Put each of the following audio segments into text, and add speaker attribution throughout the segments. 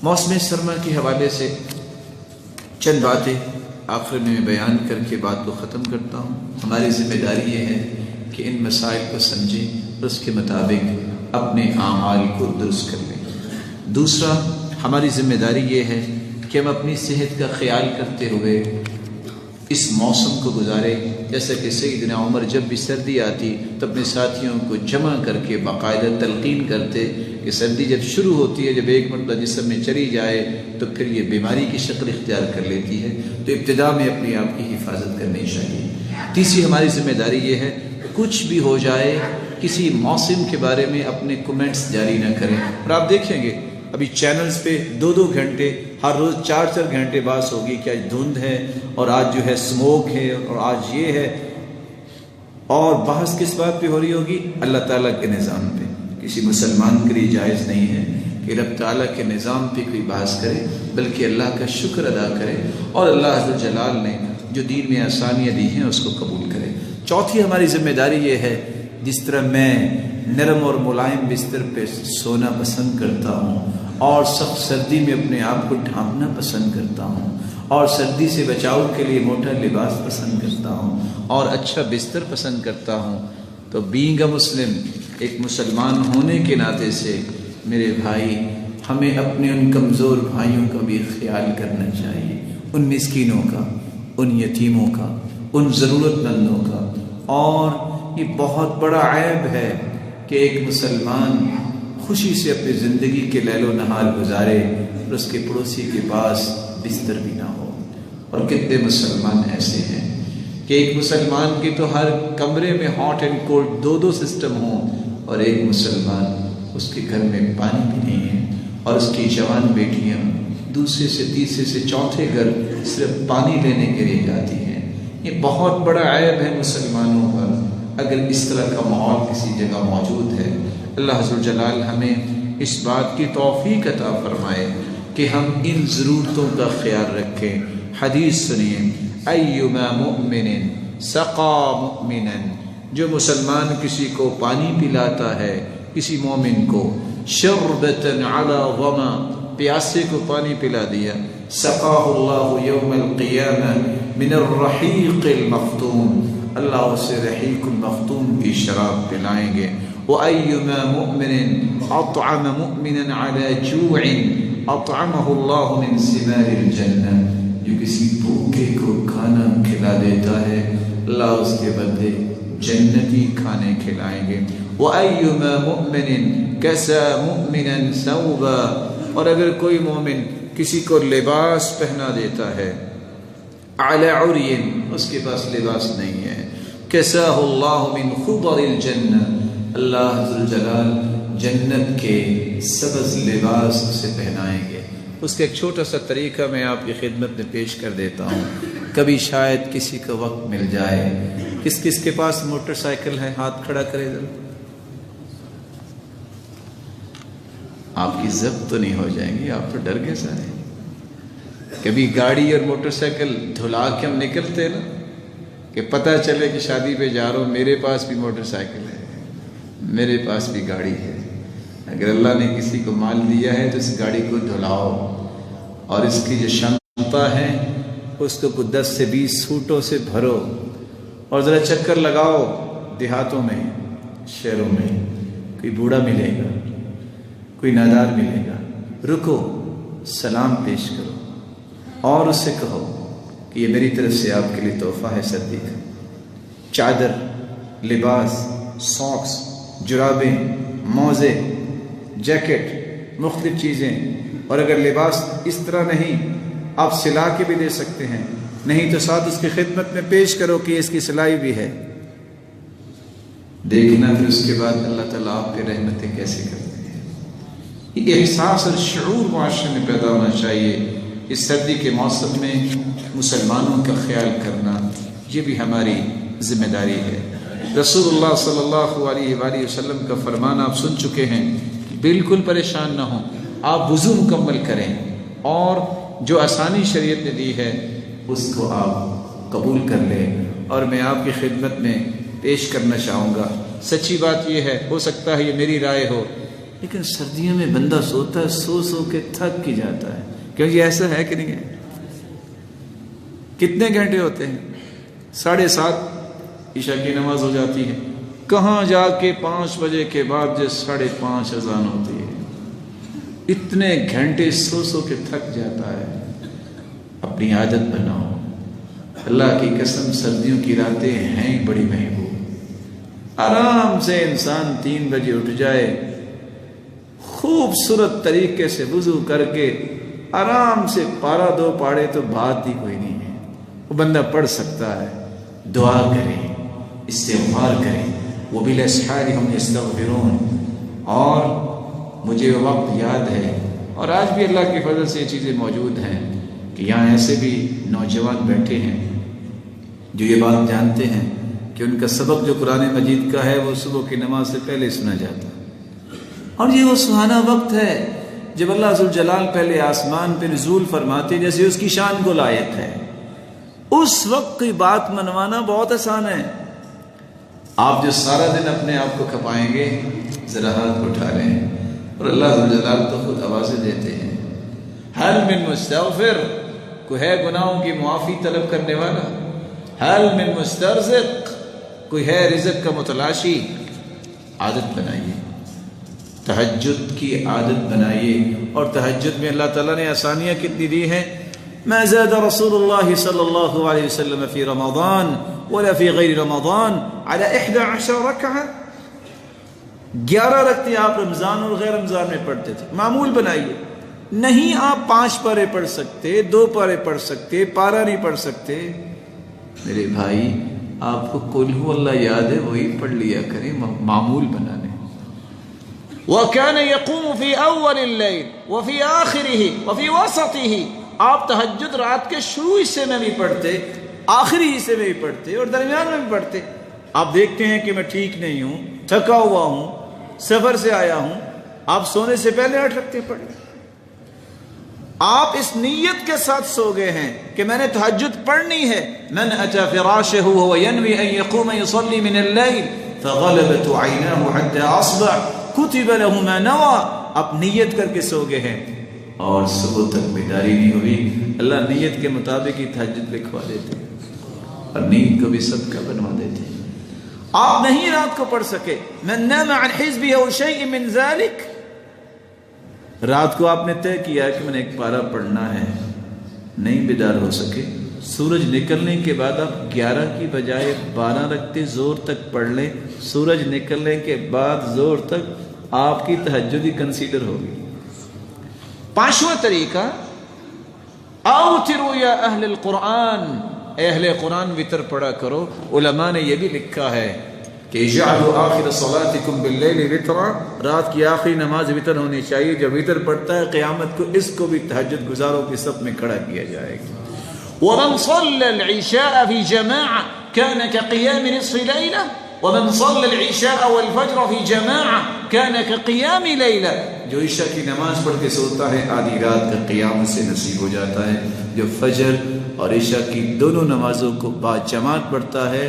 Speaker 1: موسم سرما کے حوالے سے چند باتیں آخر میں بیان کر کے بات کو ختم کرتا ہوں۔ ہماری ذمہ داری یہ ہے کہ ان مسائل کو سمجھیں اور اس کے مطابق اپنے اعمال کو درست کر لیں۔ دوسرا، ہماری ذمہ داری یہ ہے کہ ہم اپنی صحت کا خیال کرتے ہوئے اس موسم کو گزارے، جیسا کہ سیدنا عمر جب بھی سردی آتی تو اپنے ساتھیوں کو جمع کر کے باقاعدہ تلقین کرتے کہ سردی جب شروع ہوتی ہے، جب ایک مرتبہ جسم میں چلی جائے تو پھر یہ بیماری کی شکل اختیار کر لیتی ہے، تو ابتدا میں اپنے آپ کی حفاظت کرنی چاہیے۔ تیسری ہماری ذمہ داری یہ ہے کچھ بھی ہو جائے کسی موسم کے بارے میں اپنے کومنٹس جاری نہ کریں۔ اور آپ دیکھیں گے ابھی چینلز پہ 2-2 گھنٹے ہر روز 4-4 گھنٹے بحث ہوگی کہ آج دھند ہے اور آج جو ہے سموک ہے اور آج یہ ہے، اور بحث کس بات پہ ہو رہی ہوگی؟ اللہ تعالیٰ کے نظام پہ۔ کسی مسلمان کے لیے جائز نہیں ہے کہ رب تعالیٰ کے نظام پہ کوئی بحث کرے، بلکہ اللہ کا شکر ادا کرے اور اللہ عز و جلال نے جو دین میں آسانیاں دی ہیں اس کو قبول کرے۔ چوتھی ہماری ذمہ داری یہ ہے، جس طرح میں نرم اور ملائم بستر پہ سونا پسند کرتا ہوں اور سخت سردی میں اپنے آپ کو ڈھانپنا پسند کرتا ہوں اور سردی سے بچاؤ کے لیے موٹا لباس پسند کرتا ہوں اور اچھا بستر پسند کرتا ہوں، تو بینگ اے مسلم، ایک مسلمان ہونے کے ناطے سے میرے بھائی، ہمیں اپنے ان کمزور بھائیوں کا بھی خیال کرنا چاہیے، ان مسکینوں کا، ان یتیموں کا، ان ضرورت مندوں کا۔ اور یہ بہت بڑا عیب ہے کہ ایک مسلمان خوشی سے اپنی زندگی کے لیل و نہار گزارے اور اس کے پڑوسی کے پاس بستر بھی نہ ہو۔ اور کتنے مسلمان ایسے ہیں کہ ایک مسلمان کی تو ہر کمرے میں ہاٹ اینڈ کولڈ 2 سسٹم ہوں، اور ایک مسلمان اس کے گھر میں پانی بھی نہیں ہے، اور اس کی جوان بیٹیاں دوسرے سے تیسرے سے چوتھے گھر صرف پانی لینے کے لیے جاتی ہیں۔ یہ بہت بڑا عیب ہے مسلمانوں پر اگر اس طرح کا ماحول کسی جگہ موجود ہے۔ اللہ عز و جلال ہمیں اس بات کی توفیق عطا فرمائے کہ ہم ان ضرورتوں کا خیال رکھیں۔ حدیث سنیے، ایما مؤمن سقا مؤمنا، جو مسلمان کسی کو پانی پلاتا ہے، کسی مومن کو، شربتا علی ظما، پیاسے کو پانی پلا دیا، سقاہ اللہ یوم القیامہ من الرحیق المختوم، اللہ اسے رحیق المختوم کی شراب پلائیں گے۔ وَأَيُّمَا مُؤْمِنٍ أَطْعَمَ مُؤْمِنًا عَلَى جُوعٍ أَطْعَمَهُ اللَّهُ مِنْ ثِمَارِ الْجَنَّةِ، جو کسی بھوکے کو کھانا کھلا دیتا ہے، اللہ اس کے بدلے جنتی کھانے کھلائیں گے۔ وَأَيُّمَا مُؤْمِنٍ كَسَى مُؤْمِنًا ثَوْبًا، اور اگر کوئی مومن کسی کو لباس پہنا دیتا ہے، عَلَى عُرْيٍ، اس کے پاس لباس نہیں ہے، كَسَاهُ اللَّهُ مِنْ خُضَرِ الْجَنَّةِ، اللہ عز جلال جنت کے سبز لباس سے پہنائیں گے۔ اس کا ایک چھوٹا سا طریقہ میں آپ کی خدمت میں پیش کر دیتا ہوں، کبھی شاید کسی کو وقت مل جائے۔ کس کس کے پاس موٹر سائیکل ہے؟ ہاتھ کھڑا کرے ذرا۔ آپ کی ضبط تو نہیں ہو جائیں گی، آپ تو ڈر گئے سارے۔ کبھی گاڑی اور موٹر سائیکل دھلا کے ہم نکلتے نا کہ پتہ چلے کہ شادی پہ جا رہا ہوں، میرے پاس بھی موٹر سائیکل ہے، میرے پاس بھی گاڑی ہے۔ اگر اللہ نے کسی کو مال دیا ہے تو اس گاڑی کو دھلاؤ، اور اس کی جو شمتا ہے اس کو 10 سے 20 سوٹوں سے بھرو، اور ذرا چکر لگاؤ دیہاتوں میں، شہروں میں۔ کوئی بوڑھا ملے گا، کوئی نادار ملے گا، رکو، سلام پیش کرو اور اس سے کہو کہ یہ میری طرف سے آپ کے لیے تحفہ ہے سردی کا۔ چادر، لباس، ساکس، جرابیں، موزے، جیکٹ، مختلف چیزیں، اور اگر لباس اس طرح نہیں آپ سلا کے بھی دے سکتے ہیں، نہیں تو ساتھ اس کی خدمت میں پیش کرو کہ اس کی سلائی بھی ہے۔ دیکھنا پھر اس کے بعد اللہ تعالیٰ آپ پہ رحمتیں کیسے کرتے ہیں۔ یہ احساس اور شعور معاشرے میں پیدا ہونا چاہیے۔ اس سردی کے موسم میں مسلمانوں کا خیال کرنا یہ بھی ہماری ذمہ داری ہے۔ رسول اللہ صلی اللہ علیہ وآلہ وسلم کا فرمان آپ سن چکے ہیں، بالکل پریشان نہ ہوں، آپ وضو مکمل کریں اور جو آسانی شریعت نے دی ہے اس کو آپ قبول کر لیں۔ اور میں آپ کی خدمت میں پیش کرنا چاہوں گا، سچی بات یہ ہے، ہو سکتا ہے یہ میری رائے ہو لیکن سردیوں میں بندہ سوتا ہے، سو سو کے تھک کی جاتا ہے. کیونکہ ایسا ہے کہ نہیں ہے؟ کتنے گھنٹے ہوتے ہیں؟ 7:30 عشاء کی نماز ہو جاتی ہے. کہاں جا کے 5 بجے کے بعد جو 5:30 اذان ہوتی ہے. اتنے گھنٹے سو سو کے تھک جاتا ہے. اپنی عادت بناؤ. اللہ کی قسم سردیوں کی راتیں ہیں بڑی محبوب. آرام سے انسان 3 بجے اٹھ جائے، خوبصورت طریقے سے وضو کر کے آرام سے پارا 2 پاڑے تو بات ہی کوئی نہیں ہے. وہ بندہ پڑھ سکتا ہے. دعا کرے، استغفار کرے. وبالاسحار هم يستغفرون. اور مجھے وہ وقت یاد ہے، اور آج بھی اللہ کے فضل سے یہ چیزیں موجود ہیں کہ یہاں ایسے بھی نوجوان بیٹھے ہیں جو یہ بات جانتے ہیں کہ ان کا سبق جو قرآن مجید کا ہے وہ صبح کی نماز سے پہلے سنا جاتا ہے. اور یہ وہ سہانا وقت ہے جب اللہ ذوالجلال پہلے آسمان پہ نزول فرماتے جیسے اس کی شان کو لائق ہے. اس وقت کی بات منوانا بہت آسان ہے. آپ جو سارا دن اپنے آپ کو کھپائیں گے، ذرا ہاتھ اٹھا رہے ہیں اور اللہ ذوالجلال تو خود آوازیں دیتے ہیں. حل من مستغفر، کوئی ہے گناہوں کی معافی طلب کرنے والا؟ حل من مسترزق، کوئی ہے رزق کا متلاشی؟ عادت بنائیے، تہجد کی عادت بنائیے. اور تہجد میں اللہ تعالیٰ نے آسانیاں کتنی دی ہیں. ما زاد رسول اللہ صلی اللہ علیہ وسلم فی رمضان ولا فی غیر رمضان على 11 رکعہ. 11 رکعتیں آپ رمضان اور غیر رمضان میں پڑھتے تھے. معمول بنائیے. نہیں آپ 5 پارے پڑھ سکتے، 2 پارے پڑھ سکتے، پارا نہیں پڑھ سکتے. میرے بھائی آپ کو قل هو اللہ یاد ہے، وہی پڑھ لیا کریں. معمول بنانے. وَكَانَ يَقُومُ فِي أَوَّلِ اللَّيْلِ وَفِي آخِرِهِ وَفِي وَسَطِهِ. آپ تہجد رات کے شروع حصے میں بھی پڑھتے، آخری حصے میں بھی پڑھتے اور درمیان میں بھی پڑھتے. آپ دیکھتے ہیں کہ میں ٹھیک نہیں ہوں، تھکا ہوا ہوں، سفر سے آیا ہوں، آپ سونے سے پہلے 8 رکعتیں پڑھ لیں. آپ اس نیت کے ساتھ سو گئے ہیں کہ میں نے تہجد پڑھنی ہے. من اتى فراشه وهو ينوي ان يقوم يصلي من الليل فغلبت عيناه حتى اصبح كتب له ما نوى. آپ نیت کر کے سو گئے ہیں اور صبح تک بیداری نہیں ہوئی. اللہ نیت کے مطابق ہی تہجد لکھوا دیتے اور نیند کو بھی صدقہ بنوا دیتے. آپ نہیں رات کو پڑھ سکے. من نام عن حزبه او شيء من ذلك. رات کو آپ نے طے کیا کہ میں نے 1 پارہ پڑھنا ہے، نہیں بیدار ہو سکے. سورج نکلنے کے بعد آپ 11 کی بجائے 12 رکعتیں زور تک پڑھ لیں. سورج نکلنے کے بعد زور تک آپ کی تہجد ہی کنسیڈر ہوگی. 5واں طریقہ، اوتروا یا اہل القرآن. اے اہل قرآن وطر پڑھا کرو. علماء نے یہ بھی لکھا ہے کہ اجعلوا آخر صلاتکم باللیل وطرا. رات کی آخری نماز وطر ہونی چاہیے. جب وطر پڑھتا ہے قیامت کو اس کو بھی تہجد گزاروں کی صف میں کھڑا کیا جائے گا. ومن صلى العشاء في جماعة كان كقيام نصف ليلة ومن صلى العشاء والفجر في جماعة كان كقيام ليلة. جو عشاء کی نماز پڑھ کے سوتا ہے آدھی رات کا قیام سے نصیب ہو جاتا ہے. جو فجر اور عشاء کی دونوں نمازوں کو با جماعت پڑھتا ہے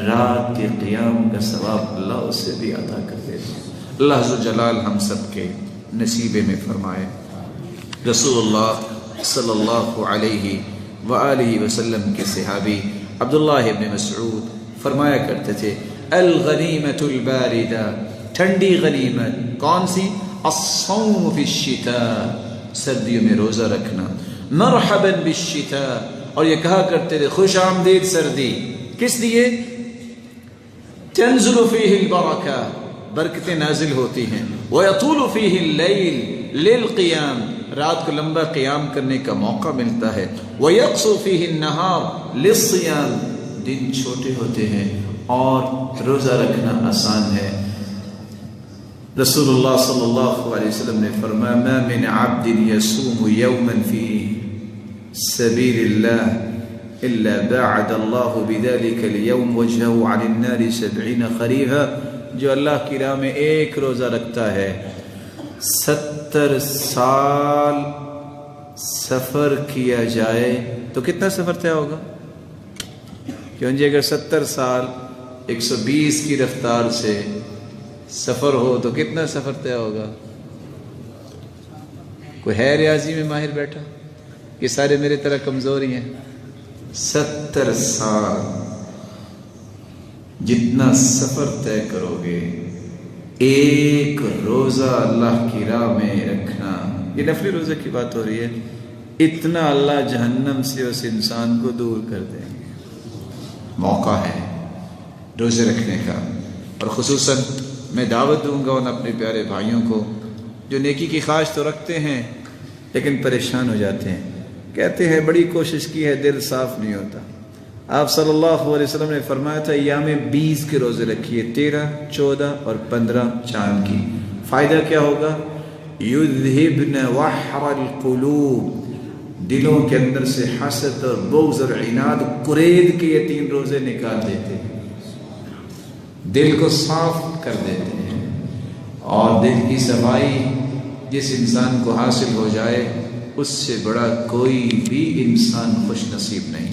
Speaker 1: رات کے قیام کا ثواب اللہ اسے بھی عطا کر دیتا ہے. اللہ عز و جلال ہم سب کے نصیبے میں فرمائے. رسول اللہ صلی اللہ علیہ وآلہ وسلم کے صحابی عبداللہ ابن مسعود فرمایا کرتے تھے الغنیمۃ الباردہ. ٹھنڈی غنیمت کون سی؟ الصوم فی الشتاء، سردیوں میں روزہ رکھنا. مرحبا بالشتاء، اور یہ کہا کرتے تھے خوش آمدید سردی. کس لیے؟ تنزل فیہ البرکہ، برکتیں نازل ہوتی ہیں. ویطول فیہ اللیل للقیام، رات کو لمبا قیام کرنے کا موقع ملتا ہے. ویقصر فیہ النہار للصیام، دن چھوٹے ہوتے ہیں اور روزہ رکھنا آسان ہے. رسول اللہ صلی اللہ علیہ وسلم نے فرمایا ما من عبد یصوم یوما فی سبیل اللہ الا باعد اللہ بذلك اليوم وجهه عن النار 70 خریفا. جو اللہ کی راہ میں ایک روزہ رکھتا ہے 70 سال سفر کیا جائے تو کتنا سفر طے ہوگا؟ کیوں جی اگر 70 سال 120 کی رفتار سے سفر ہو تو کتنا سفر طے ہوگا؟ کوئی ہے ریاضی میں ماہر بیٹھا؟ یہ سارے میرے طرح کمزور ہی ہیں۔ 70 سال جتنا سفر طے کرو گے، ایک روزہ اللہ کی راہ میں رکھنا، یہ نفلی روزے کی بات ہو رہی ہے، اتنا اللہ جہنم سے اس انسان کو دور کر دیں گے۔ موقع ہے روزے رکھنے کا، اور خصوصاً میں دعوت دوں گا ان اپنے پیارے بھائیوں کو جو نیکی کی خواہش تو رکھتے ہیں لیکن پریشان ہو جاتے ہیں، کہتے ہیں بڑی کوشش کی ہے دل صاف نہیں ہوتا۔ آپ صلی اللہ علیہ وسلم نے فرمایا تھا ایام 20 کے روزے رکھیے، 13، 14 اور 15 چاند کی۔ فائدہ کیا ہوگا؟ یذہبن وحر القلوب، دلوں کے اندر سے حسد اور بغض اور عناد قرید کے یہ 3 روزے نکال دیتے ہیں، دل کو صاف کر دیتے ہیں، اور دل کی صفائی جس انسان کو حاصل ہو جائے اس سے بڑا کوئی بھی انسان خوش نصیب نہیں۔